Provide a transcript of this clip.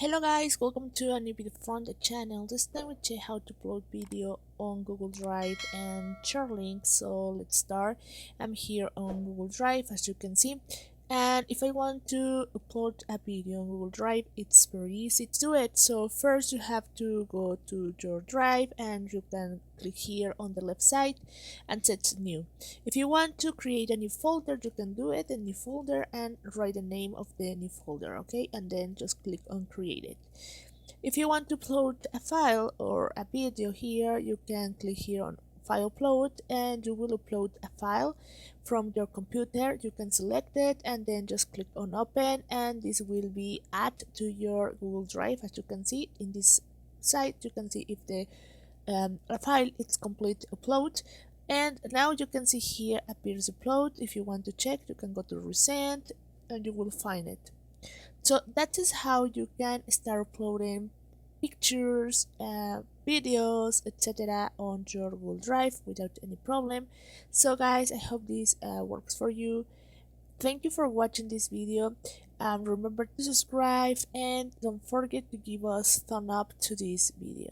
Hello guys, welcome to a new video from the channel. This time we check how to upload video on Google Drive and share links. So let's start. I'm here on Google Drive as you can see, and if I want to upload a video on Google Drive, it's very easy to do it. So first you have to go to your drive and you can click here on the left side and set new. If you want to create a new folder, you can do it, a new folder, and write the name of the new folder, okay, and then just click on create it. If you want to upload a file or a video here, you can click here on file upload and you will upload a file from your computer. You can select it and then just click on open, and this will be added to your Google Drive. As you can see in this site, you can see if the file is complete upload, and now you can see here appears upload. If you want to check, you can go to recent and you will find it. So that is how you can start uploading pictures, videos, etc. on your Google Drive without any problem. So guys, I hope this works for you. Thank you for watching this video. Remember to subscribe and don't forget to give us thumb up to this video.